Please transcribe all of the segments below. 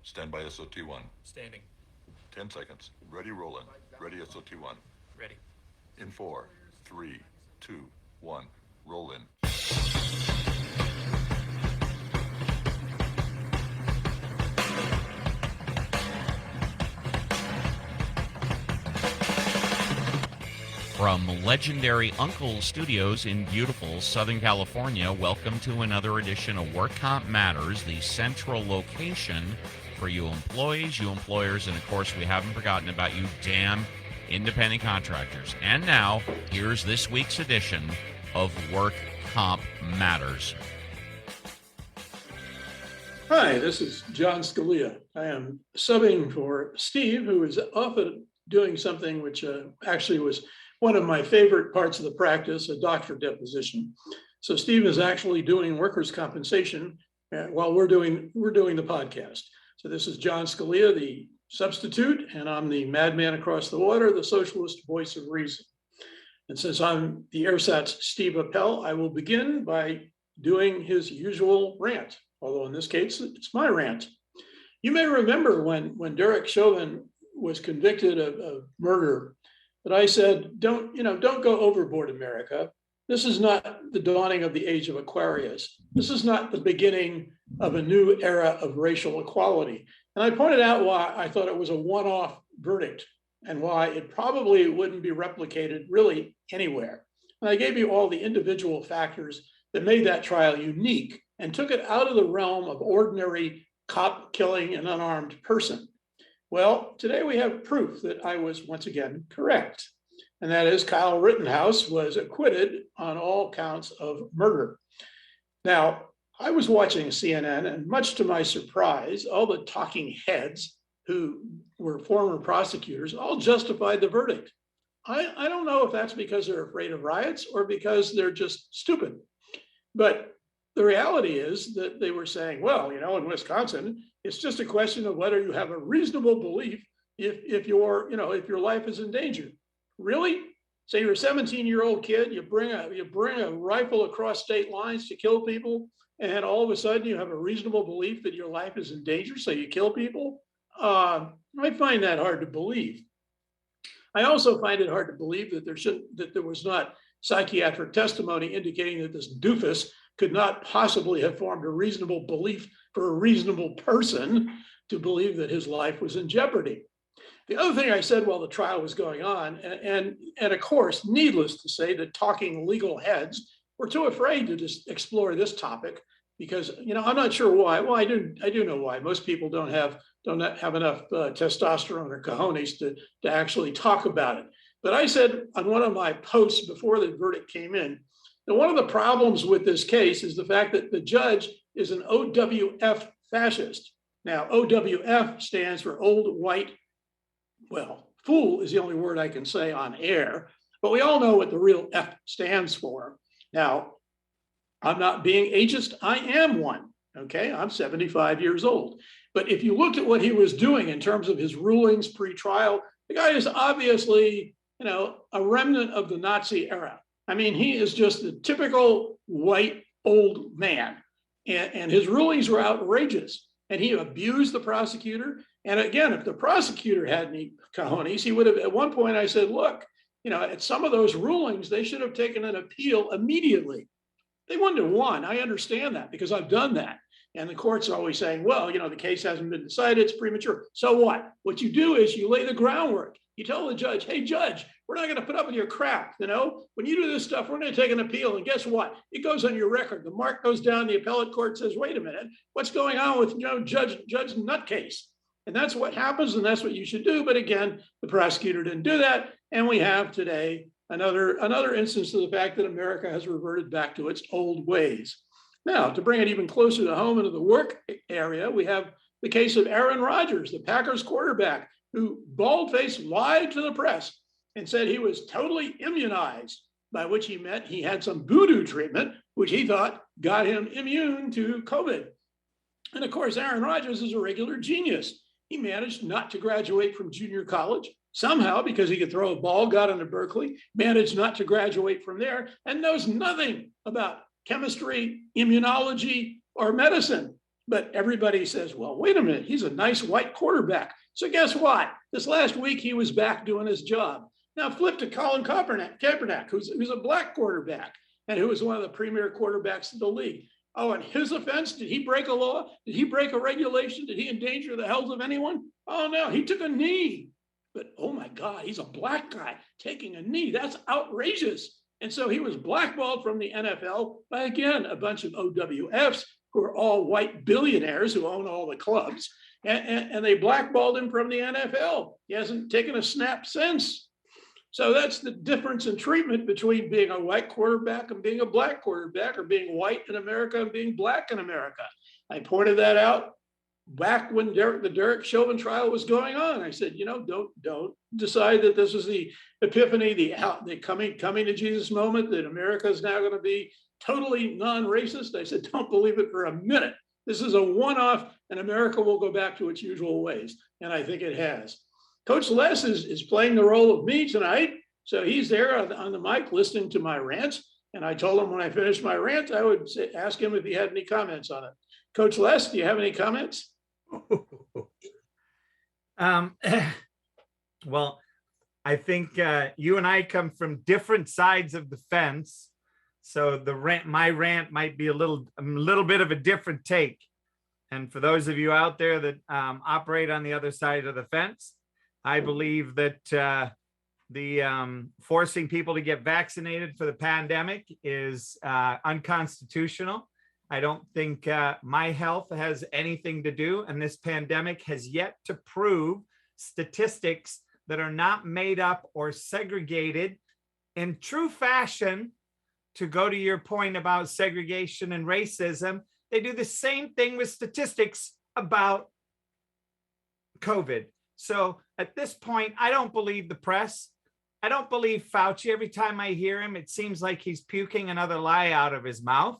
Stand by SOT1. Standing. 10 seconds. Ready, rolling. Ready, SOT1. Ready. In 4, 3, 2, 1. Roll in. From legendary Uncle Studios in beautiful Southern California, welcome to another edition of Work Comp Matters, the central location for you employees, you employers, and of course, we haven't forgotten about you damn independent contractors. And now, here's this week's edition of Work Comp Matters. Hi, this is John Scalia. I am subbing for Steve, who is often doing something which actually was one of my favorite parts of the practice, a doctor deposition. So Steve is actually doing workers' compensation while we're doing the podcast. So this is John Scalia, the substitute, and I'm the madman across the water, the socialist voice of reason. And since I'm the AirSat's Steve Appel, I will begin by doing his usual rant, although in this case, it's my rant. You may remember when Derek Chauvin was convicted of murder, that I said, don't go overboard, America. This is not the dawning of the age of Aquarius. This is not the beginning of a new era of racial equality. And I pointed out why I thought it was a one-off verdict and why it probably wouldn't be replicated really anywhere. And I gave you all the individual factors that made that trial unique and took it out of the realm of ordinary cop killing an unarmed person. Well, today we have proof that I was once again correct. And that is Kyle Rittenhouse was acquitted on all counts of murder. Now, I was watching CNN, and much to my surprise, all the talking heads who were former prosecutors all justified the verdict. I don't know if that's because they're afraid of riots or because they're just stupid. But the reality is that they were saying, well, in Wisconsin, it's just a question of whether you have a reasonable belief if your life is in danger. Really? So you're a 17-year-old kid, you bring a rifle across state lines to kill people, and all of a sudden you have a reasonable belief that your life is in danger, so you kill people? I find that hard to believe. I also find it hard to believe that there was not psychiatric testimony indicating that this doofus could not possibly have formed a reasonable belief for a reasonable person to believe that his life was in jeopardy. The other thing I said while the trial was going on, and of course, needless to say, that talking legal heads were too afraid to just explore this topic because, I'm not sure why. Well, I do know why. Most people don't have enough testosterone or cojones to actually talk about it. But I said on one of my posts before the verdict came in, that one of the problems with this case is the fact that the judge is an OWF fascist. Now, OWF stands for old white, fool is the only word I can say on air, but we all know what the real F stands for. Now, I'm not being ageist, I am one, okay? I'm 75 years old. But if you looked at what he was doing in terms of his rulings pre-trial, the guy is obviously, a remnant of the Nazi era. I mean, he is just the typical white old man. And his rulings were outrageous. And he abused the prosecutor. And again, if the prosecutor had any cojones, he would have, at one point I said, look, at some of those rulings, they should have taken an appeal immediately. They wouldn't have won. I understand that because I've done that. And the court's always saying, well, the case hasn't been decided, it's premature. So what? What you do is you lay the groundwork. You tell the judge, hey, judge, we're not going to put up with your crap. When you do this stuff, we're going to take an appeal. And guess what? It goes on your record. The mark goes down. The appellate court says, wait a minute, what's going on with, Judge Nutcase? And that's what happens. And that's what you should do. But again, the prosecutor didn't do that. And we have today another instance of the fact that America has reverted back to its old ways. Now, to bring it even closer to home into the work area, we have the case of Aaron Rodgers, the Packers quarterback, who bald-faced lied to the press and said he was totally immunized, by which he meant he had some voodoo treatment, which he thought got him immune to COVID. And of course, Aaron Rodgers is a regular genius. He managed not to graduate from junior college, somehow, because he could throw a ball, got into Berkeley, managed not to graduate from there, and knows nothing about chemistry, immunology, or medicine. But everybody says, well, wait a minute, he's a nice white quarterback. So guess what? This last week, he was back doing his job. Now flip to Colin Kaepernick, who's a black quarterback and who was one of the premier quarterbacks in the league. Oh, and his offense, did he break a law? Did he break a regulation? Did he endanger the health of anyone? Oh, no, he took a knee. But oh my God, he's a black guy taking a knee. That's outrageous. And so he was blackballed from the NFL by, again, a bunch of OWFs who are all white billionaires who own all the clubs. And they blackballed him from the NFL. He hasn't taken a snap since. So that's the difference in treatment between being a white quarterback and being a black quarterback, or being white in America and being black in America. I pointed that out back when the Derek Chauvin trial was going on. I said, don't decide that this is the epiphany, the coming to Jesus moment, that America is now going to be totally non-racist. I said, don't believe it for a minute. This is a one-off, and America will go back to its usual ways. And I think it has. Coach Les is playing the role of me tonight. So he's there on the mic listening to my rants. And I told him when I finished my rant, I would ask him if he had any comments on it. Coach Les, do you have any comments? Well, I think you and I come from different sides of the fence. So my rant might be a little bit of a different take. And for those of you out there that operate on the other side of the fence, I believe that the forcing people to get vaccinated for the pandemic is unconstitutional. I don't think my health has anything to do, and this pandemic has yet to prove statistics that are not made up or segregated in true fashion. To go to your point about segregation and racism, they do the same thing with statistics about COVID. So at this point, I don't believe the press. I don't believe Fauci. Every time I hear him, it seems like he's puking another lie out of his mouth.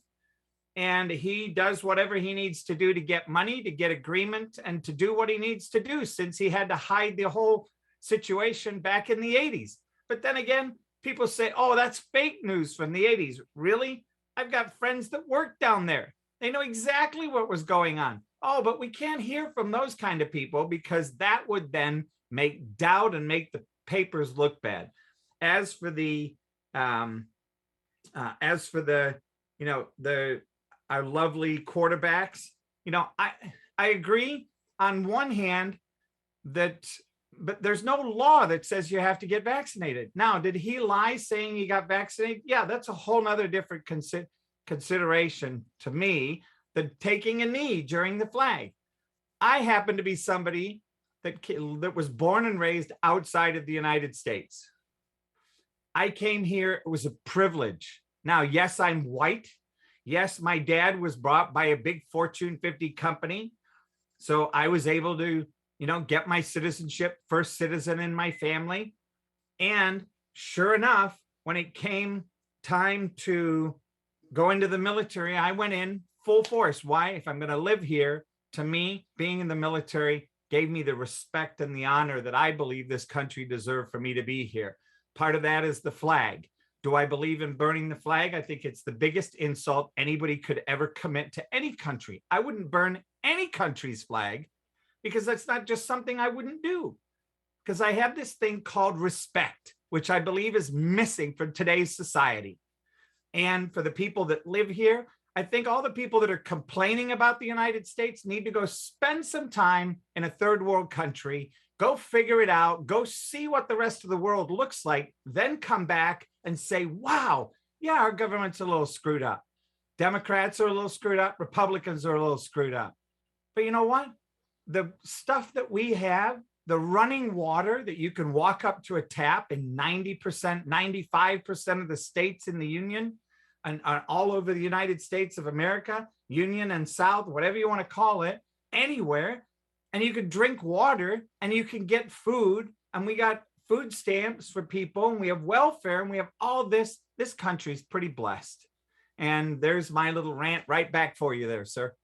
And he does whatever he needs to do to get money, to get agreement, and to do what he needs to do, since he had to hide the whole situation back in the 80s. But then again, people say, oh, that's fake news from the 80s. Really? I've got friends that work down there. They know exactly what was going on. Oh, but we can't hear from those kind of people, because that would then make doubt and make the papers look bad. As for the our lovely quarterbacks, I agree on one hand that, but there's no law that says you have to get vaccinated. Now, did he lie saying he got vaccinated? Yeah, that's a whole nother different consideration to me than taking a knee during the flag. I happen to be somebody that was born and raised outside of the United States. I came here, it was a privilege. Now, yes, I'm white. Yes, my dad was brought by a big Fortune 50 company. So I was able to, get my citizenship, first citizen in my family. And sure enough, when it came time to go into the military, I went in full force. Why? If I'm going to live here, to me, being in the military gave me the respect and the honor that I believe this country deserved for me to be here. Part of that is the flag. Do I believe in burning the flag? I think it's the biggest insult anybody could ever commit to any country. I wouldn't burn any country's flag, because that's not just something I wouldn't do. Because I have this thing called respect, which I believe is missing from today's society. And for the people that live here, I think all the people that are complaining about the United States need to go spend some time in a third world country, go figure it out, go see what the rest of the world looks like, then come back and say, wow, yeah, our government's a little screwed up. Democrats are a little screwed up. Republicans are a little screwed up. But you know what? The stuff that we have, the running water that you can walk up to a tap in 90%, 95% of the states in the union, and all over the United States of America, Union and South, whatever you want to call it, anywhere. And you can drink water and you can get food. And we got food stamps for people, and we have welfare, and we have all this. This country's pretty blessed. And there's my little rant right back for you there, sir.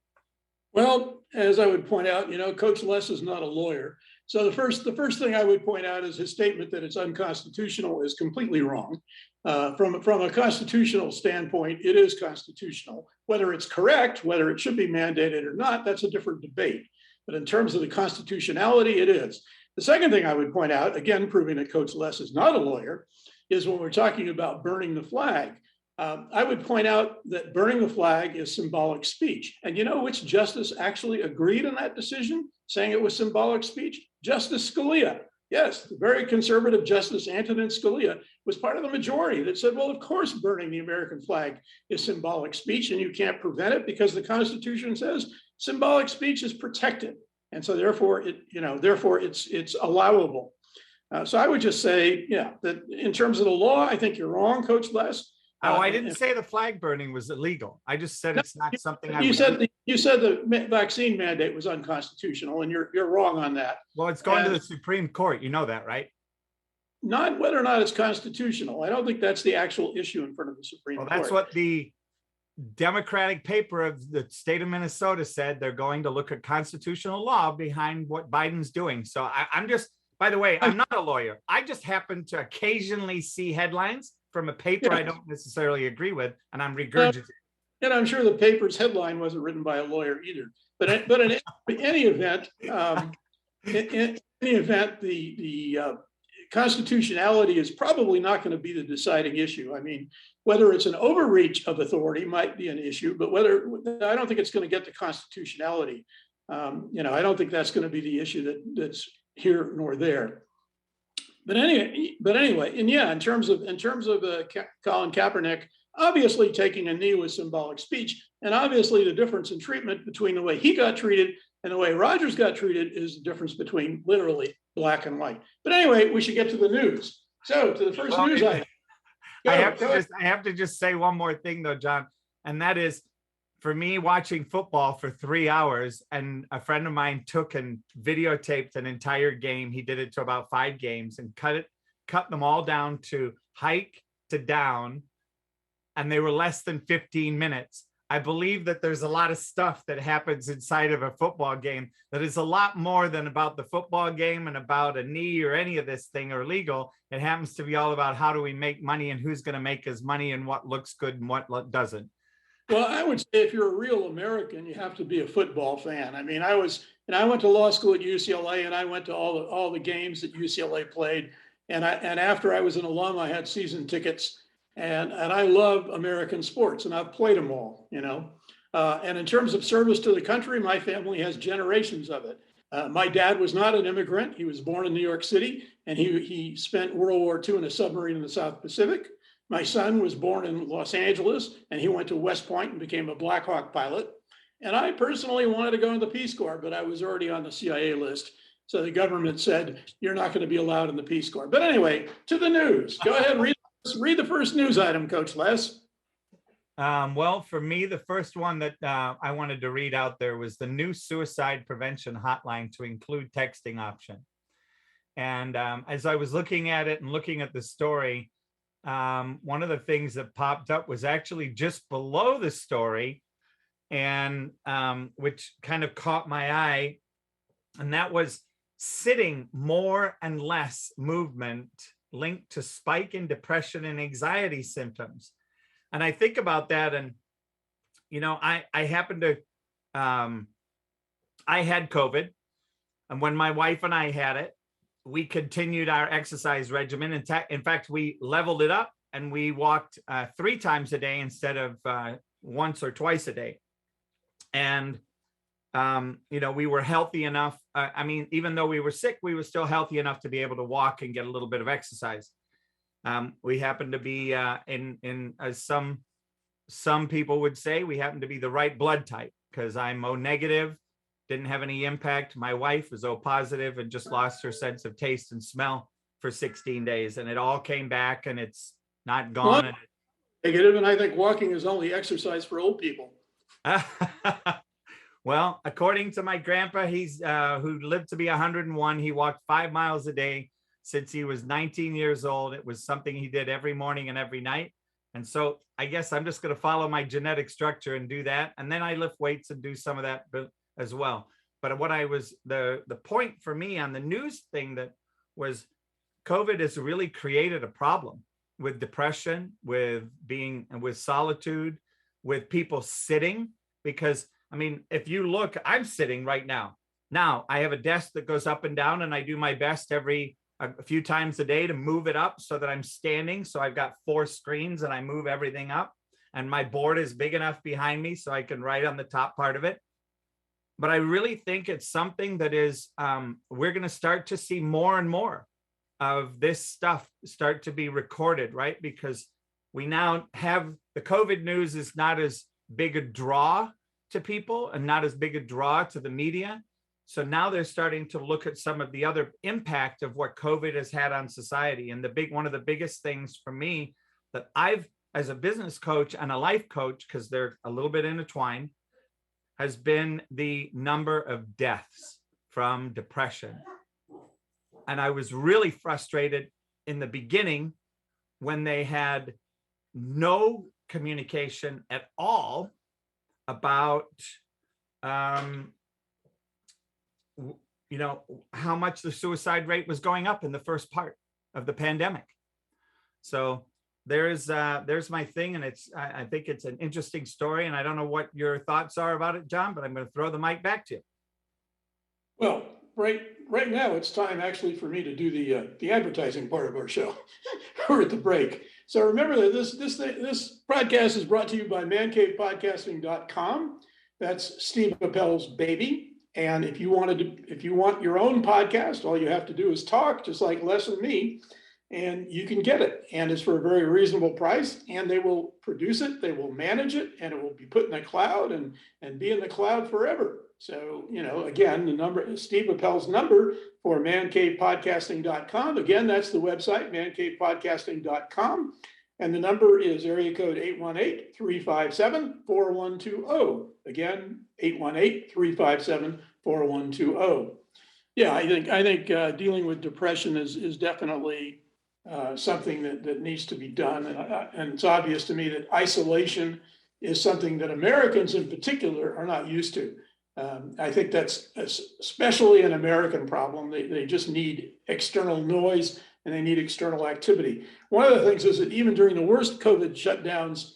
Well, as I would point out, Coach Les is not a lawyer. So the first thing I would point out is his statement that it's unconstitutional is completely wrong. From a constitutional standpoint, it is constitutional. Whether it's correct, whether it should be mandated or not, that's a different debate. But in terms of the constitutionality, it is. The second thing I would point out, again, proving that Coach Les is not a lawyer, is when we're talking about burning the flag. I would point out that burning the flag is symbolic speech. And you know which justice actually agreed in that decision, saying it was symbolic speech? Justice Scalia. Yes, the very conservative Justice Antonin Scalia was part of the majority that said, well, of course, burning the American flag is symbolic speech and you can't prevent it because the Constitution says symbolic speech is protected. And so therefore, it's allowable. So I would just say, yeah, that in terms of the law, I think you're wrong, Coach Les. Oh, I didn't say the flag burning was illegal. I just said it's not something I You would said you said the vaccine mandate was unconstitutional, and you're wrong on that. Well, it's going to the Supreme Court. You know that, right? Not whether or not it's constitutional. I don't think that's the actual issue in front of the Supreme Well, Court. that's what the Democratic paper of the state of Minnesota said. They're going to look at constitutional law behind what Biden's doing. So I'm just, by the way, I'm not a lawyer. I just happen to occasionally see headlines from a paper I don't necessarily agree with, and I'm regurgitating. And I'm sure the paper's headline wasn't written by a lawyer either. But in any event, the constitutionality is probably not going to be the deciding issue. I mean, whether it's an overreach of authority might be an issue, but I don't think it's going to get to constitutionality. I don't think that's going to be the issue that's here nor there. But anyway, and yeah, in terms of Colin Kaepernick, obviously taking a knee was symbolic speech, and obviously the difference in treatment between the way he got treated and the way Rodgers got treated is the difference between literally black and white. But anyway, we should get to the news. So to the first news item. I have to just say one more thing though, John, and that is, for me, watching football for 3 hours, and a friend of mine took and videotaped an entire game. He did it to about 5 games and cut them all down to hike to down, and they were less than 15 minutes. I believe that there's a lot of stuff that happens inside of a football game that is a lot more than about the football game and about a knee or any of this thing or legal. It happens to be all about how do we make money and who's going to make us money and what looks good and what doesn't. Well, I would say if you're a real American, you have to be a football fan. I mean, I went to law school at UCLA, and I went to all the games that UCLA played. And after I was an alum, I had season tickets, and I love American sports, and I've played them all. And in terms of service to the country, my family has generations of it. My dad was not an immigrant; he was born in New York City, and he spent World War II in a submarine in the South Pacific. My son was born in Los Angeles, and he went to West Point and became a Black Hawk pilot. And I personally wanted to go in the Peace Corps, but I was already on the CIA list. So the government said, you're not going to be allowed in the Peace Corps. But anyway, to the news. Go ahead and read the first news item, Coach Les. Well, for me, the first one that I wanted to read out there was the new suicide prevention hotline to include texting option. And as I was looking at it and looking at the story, one of the things that popped up was actually just below the story, and which kind of caught my eye, and that was sitting more and less movement linked to spike in depression and anxiety symptoms. And I think about that, and I happened to I had COVID, and when my wife and I had it, we continued our exercise regimen. In fact, we leveled it up, and we walked 3 times a day instead of once or twice a day. And, we were healthy enough. Even though we were sick, we were still healthy enough to be able to walk and get a little bit of exercise. We happened to be as some people would say, we happen to be the right blood type, because I'm O negative. Didn't have any impact. My wife was O positive and just lost her sense of taste and smell for 16 days. And it all came back, and it's not gone. Well, negative, and I think walking is only exercise for old people. Well, according to my grandpa, he's who lived to be 101, he walked 5 miles a day since he was 19 years old. It was something he did every morning and every night. And so I guess I'm just going to follow my genetic structure and do that. And then I lift weights and do some of that as well. But what I was, the point for me on the news thing that was COVID has really created a problem with depression, with being, and with solitude, with people sitting. Because I mean, if you look, I'm sitting right now. Now I have a desk that goes up and down, and I do my best a few times a day to move it up so that I'm standing. So I've got 4 screens and I move everything up, and my board is big enough behind me so I can write on the top part of it. But I really think it's something that is, we're going to start to see more and more of this stuff start to be recorded, right? Because we now have the COVID news is not as big a draw to people and not as big a draw to the media. So now they're starting to look at some of the other impact of what COVID has had on society. And one of the biggest things for me that I've, as a business coach and a life coach, because they're a little bit intertwined, has been the number of deaths from depression. And I was really frustrated in the beginning when they had no communication at all about, how much the suicide rate was going up in the first part of the pandemic. So there's my thing. And I think it's an interesting story, and I don't know what your thoughts are about it, John, but I'm going to throw the mic back to you. Well, right now, it's time actually for me to do the advertising part of our show. We're at the break. So remember that this podcast is brought to you by mancavepodcasting.com. That's Steve Appel's baby. And if you want your own podcast, all you have to do is talk, just like Les and me, and you can get it. And it's for a very reasonable price, and they will produce it, they will manage it, and it will be put in the cloud and be in the cloud forever. So, again, the number, Steve Appel's number for mancavepodcasting.com. Again, that's the website, mancavepodcasting.com. And the number is area code 818-357-4120. Again, 818-357-4120. Yeah, I think dealing with depression is definitely something that needs to be done. And it's obvious to me that isolation is something that Americans in particular are not used to. I think that's especially an American problem. They just need external noise, and they need external activity. One of the things is that even during the worst COVID shutdowns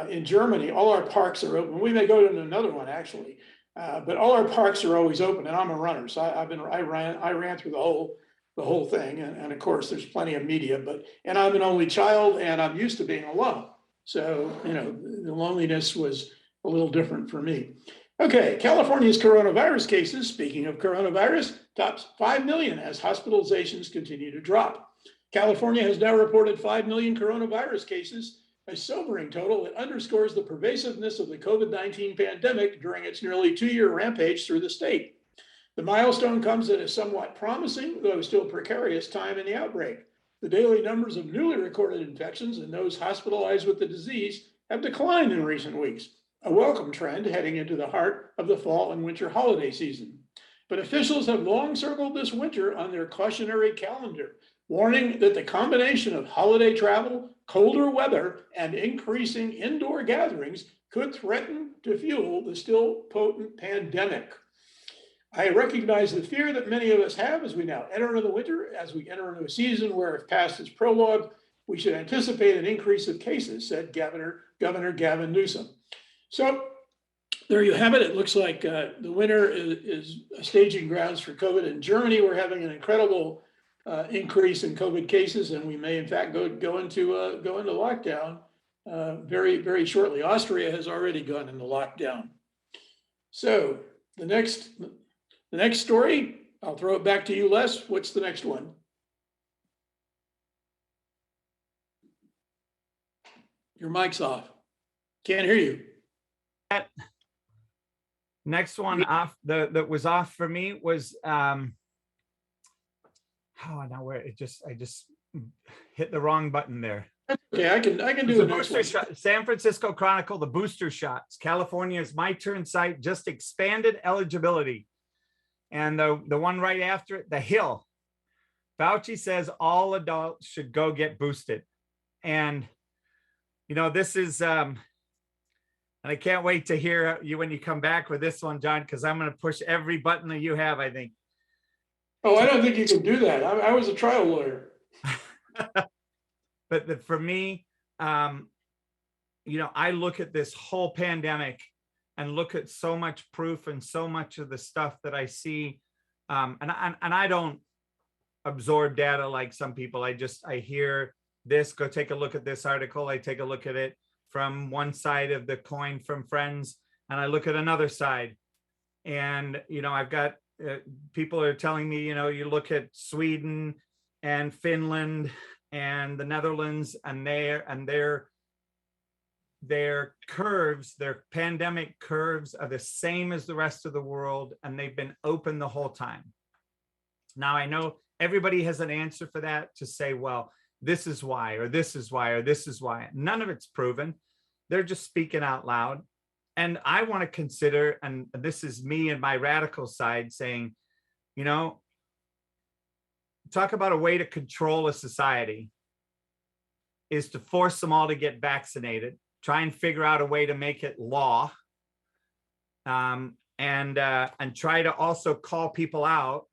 in Germany, all our parks are open. We may go to another one actually, but all our parks are always open. And I'm a runner, so I ran through the whole thing. And of course, there's plenty of media. And I'm an only child, and I'm used to being alone. So the loneliness was a little different for me. Okay, California's coronavirus cases, speaking of coronavirus, tops 5 million as hospitalizations continue to drop. California has now reported 5 million coronavirus cases, a sobering total that underscores the pervasiveness of the COVID-19 pandemic during its nearly 2-year rampage through the state. The milestone comes at a somewhat promising, though still precarious, time in the outbreak. The daily numbers of newly recorded infections and those hospitalized with the disease have declined in recent weeks, a welcome trend heading into the heart of the fall and winter holiday season. But officials have long circled this winter on their cautionary calendar, warning that the combination of holiday travel, colder weather, and increasing indoor gatherings could threaten to fuel the still potent pandemic. I recognize the fear that many of us have as we now enter into the winter, as we enter into a season where, if past is prologue, we should anticipate an increase of cases, said Governor Gavin Newsom. So there you have it. It looks like the winter is a staging grounds for COVID. In Germany, we're having an incredible increase in COVID cases, and we may in fact go into lockdown very, very shortly. Austria has already gone into lockdown. So the next story, I'll throw it back to you, Les. What's the next one? Your mic's off. Can't hear you. Next one off that was off for me was I just hit the wrong button there. Okay, I can do the next one. San Francisco Chronicle, the booster shots. California's My Turn site just expanded eligibility. And the one right after it, The Hill. Fauci says all adults should go get boosted. And this is And I can't wait to hear you when you come back with this one, John, because I'm going to push every button that you have, I think. Oh, I don't think you can do that. I was a trial lawyer. But for me, I look at this whole pandemic and look at so much proof and so much of the stuff that I see. And I don't absorb data like some people. I hear this, go take a look at this article. I take a look at it from one side of the coin from friends, and I look at another side. And, I've got people are telling me, you look at Sweden and Finland and the Netherlands, and their curves, their pandemic curves are the same as the rest of the world, and they've been open the whole time. Now, I know everybody has an answer for that, to say, well, this is why, or this is why, or this is why. None of it's proven. They're just speaking out loud. And I want to consider, and this is me and my radical side saying, talk about a way to control a society is to force them all to get vaccinated, try and figure out a way to make it law, and try to also call people out.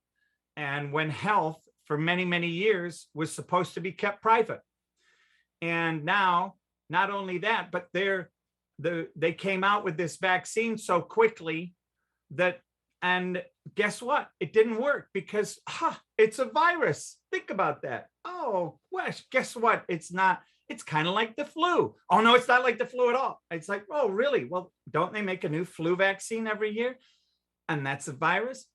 And when health for many, many years was supposed to be kept private. And now, not only that, but they came out with this vaccine so quickly and guess what? It didn't work because it's a virus. Think about that. Oh, gosh, guess what? It's not. It's kind of like the flu. Oh, no, it's not like the flu at all. It's like, oh, really? Well, don't they make a new flu vaccine every year? And that's a virus?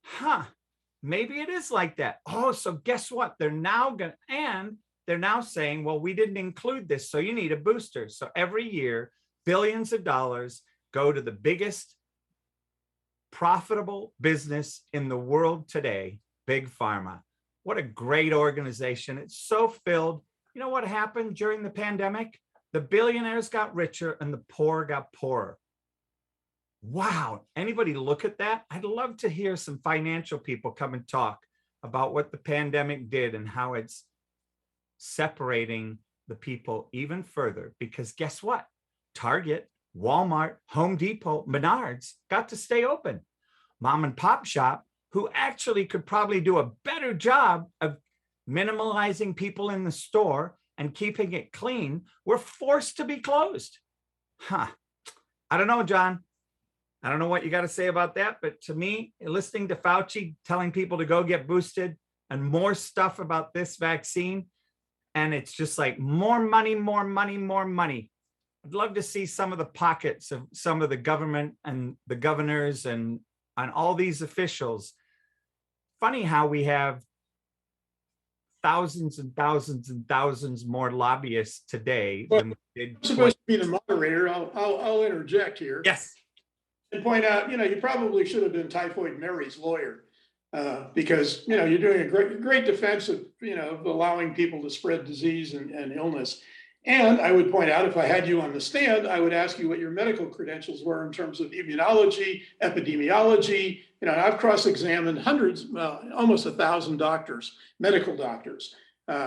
Maybe it is like that. Oh, so guess what? They're now saying, well, we didn't include this, so you need a booster. So every year, billions of dollars go to the biggest profitable business in the world today, Big Pharma. What a great organization. It's so filled. You know what happened during the pandemic? The billionaires got richer and the poor got poorer. Wow. Anybody look at that? I'd love to hear some financial people come and talk about what the pandemic did and how it's separating the people even further. Because guess what? Target, Walmart, Home Depot, Menards got to stay open. Mom and pop shop, who actually could probably do a better job of minimalizing people in the store and keeping it clean, were forced to be closed. I don't know, John. I don't know what you got to say about that, but to me, listening to Fauci telling people to go get boosted and more stuff about this vaccine, and it's just like more money, more money, more money. I'd love to see some of the pockets of some of the government and the governors and all these officials. Funny how we have thousands and thousands and thousands more lobbyists today than we did. I'm supposed to be the moderator. I'll interject here. Yes. And point out, you probably should have been Typhoid Mary's lawyer, because, you're doing a great defense of, of allowing people to spread disease and illness. And I would point out, if I had you on the stand, I would ask you what your medical credentials were in terms of immunology, epidemiology. I've cross-examined hundreds, almost 1,000 doctors, medical doctors.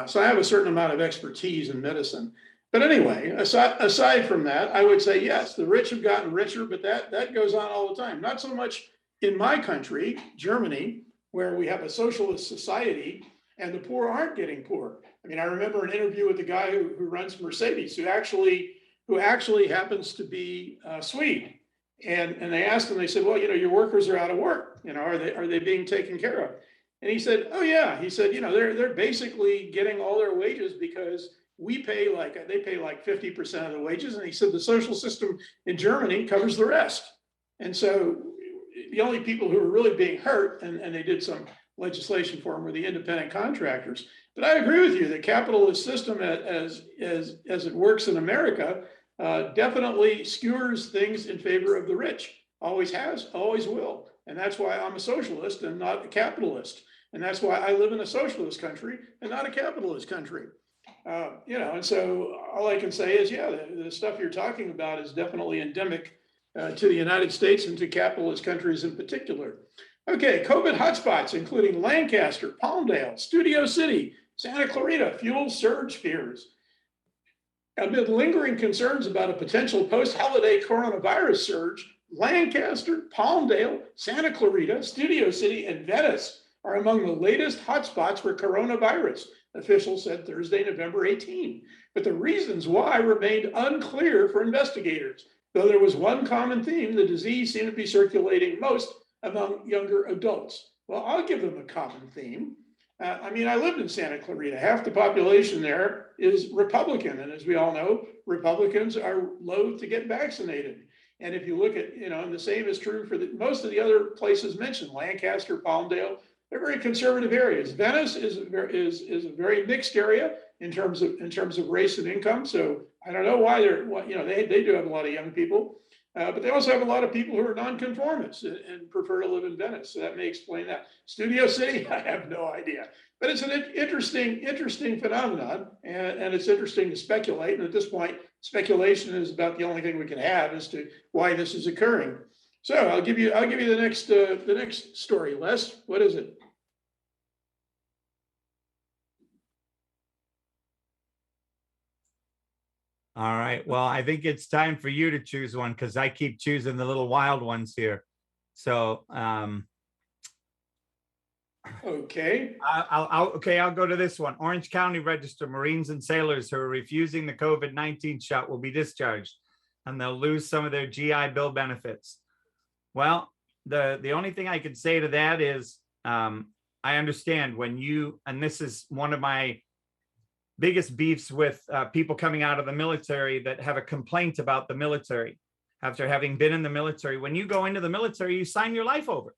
So I have a certain amount of expertise in medicine. But anyway, aside from that, I would say, yes, the rich have gotten richer, but that goes on all the time. Not so much in my country, Germany, where we have a socialist society and the poor aren't getting poorer. I mean, I remember an interview with the guy who runs Mercedes, who actually happens to be Swede. And they asked him, they said, well, your workers are out of work. Are they being taken care of? And he said, oh yeah. He said, they're basically getting all their wages because they pay like 50% of the wages. And he said the social system in Germany covers the rest. And so the only people who are really being hurt, and they did some legislation for them, were the independent contractors. But I agree with you, the capitalist system as it works in America definitely skewers things in favor of the rich. Always has, always will. And that's why I'm a socialist and not a capitalist. And that's why I live in a socialist country and not a capitalist country. And so all I can say is, yeah, the stuff you're talking about is definitely endemic to the United States and to capitalist countries in particular. Okay, COVID hotspots, including Lancaster, Palmdale, Studio City, Santa Clarita, fuel surge fears. Amid lingering concerns about a potential post-holiday coronavirus surge, Lancaster, Palmdale, Santa Clarita, Studio City, and Venice are among the latest hotspots for coronavirus, officials said Thursday, November 18. But the reasons why remained unclear for investigators, though there was one common theme: the disease seemed to be circulating most among younger adults. Well, I'll give them a common theme. I mean, I lived in Santa Clarita. Half the population there is Republican. And as we all know, Republicans are loath to get vaccinated. And if you look at, and the same is true for most of the other places mentioned, Lancaster, Palmdale, they're very conservative areas. Venice is a very mixed area in terms of race and income. So I don't know why they do have a lot of young people. But they also have a lot of people who are nonconformists and prefer to live in Venice. So that may explain that. Studio City, I have no idea. But it's an interesting phenomenon, and it's interesting to speculate. And at this point, speculation is about the only thing we can have as to why this is occurring. So I'll give you the next story. Les, what is it? All right. Well, I think it's time for you to choose one because I keep choosing the little wild ones here. So, okay. I'll go to this one. Orange County Register: Marines and sailors who are refusing the COVID-19 shot will be discharged, and they'll lose some of their GI Bill benefits. Well, the only thing I can say to that is, I understand when and this is one of my biggest beefs with people coming out of the military that have a complaint about the military after having been in the military. When you go into the military, you sign your life over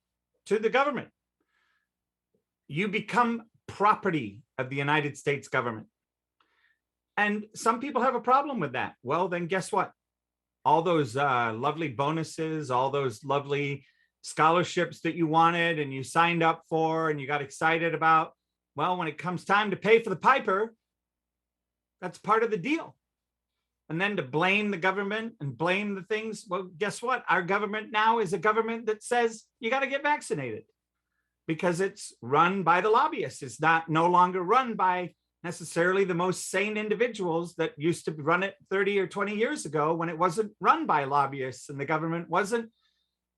to the government. You become property of the United States government. And some people have a problem with that. Well, then guess what? All those lovely bonuses, all those lovely scholarships that you wanted and you signed up for and you got excited about, well, when it comes time to pay for the piper, that's part of the deal. And then to blame the government and blame the things, well, guess what? Our government now is a government that says you got to get vaccinated because it's run by the lobbyists. It's no longer run by necessarily the most sane individuals that used to run it 30 or 20 years ago when it wasn't run by lobbyists and the government wasn't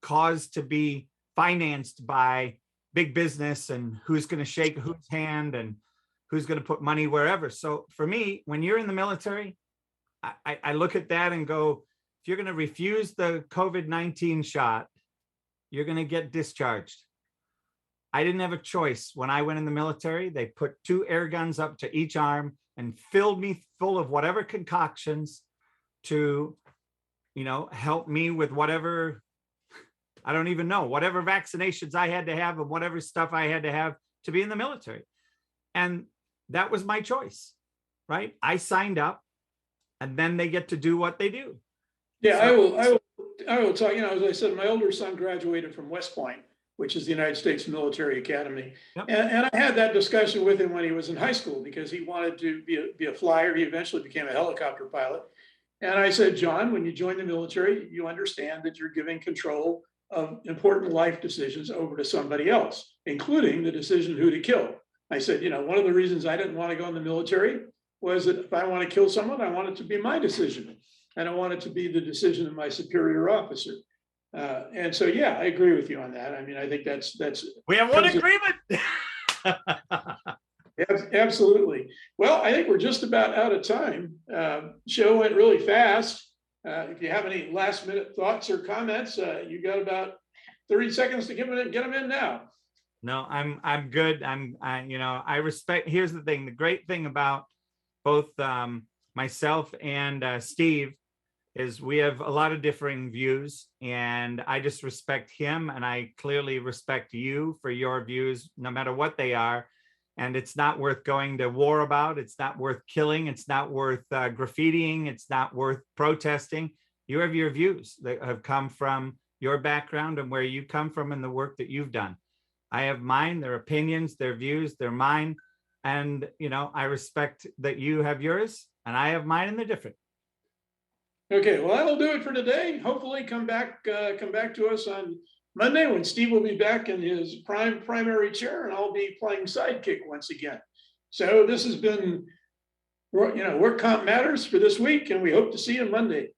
caused to be financed by big business and who's going to shake whose hand and who's going to put money wherever. So for me, when you're in the military, I look at that and go, if you're going to refuse the COVID-19 shot, you're going to get discharged. I didn't have a choice. When I went in the military, they put 2 air guns up to each arm and filled me full of whatever concoctions to, help me with whatever, I don't even know, whatever vaccinations I had to have and whatever stuff I had to have to be in the military. And that was my choice, right? I signed up and then they get to do what they do. Yeah, I will talk, as I said, my older son graduated from West Point, which is the United States Military Academy. Yep. And I had that discussion with him when he was in high school because he wanted to be a flyer. He eventually became a helicopter pilot. And I said, John, when you join the military, you understand that you're giving control of important life decisions over to somebody else, including the decision who to kill. I said, one of the reasons I didn't want to go in the military was that if I want to kill someone, I want it to be my decision. And I want it to be the decision of my superior officer. And so, yeah, I agree with you on that. I mean, I think that's. We have one agreement. Absolutely. Well, I think we're just about out of time. Show went really fast. If you have any last minute thoughts or comments, you got about 30 seconds to get them in now. No, I'm good. I respect. Here's the thing. The great thing about both myself and Steve is we have a lot of differing views, and I just respect him, and I clearly respect you for your views, no matter what they are. And it's not worth going to war about. It's not worth killing. It's not worth graffitiing. It's not worth protesting. You have your views that have come from your background and where you come from and the work that you've done. I have mine, their opinions, their views, they're mine. And, I respect that you have yours and I have mine and they're different. Okay, well, that'll do it for today. Hopefully come back to us on Monday when Steve will be back in his primary chair and I'll be playing sidekick once again. So this has been work comp matters for this week, and we hope to see you Monday.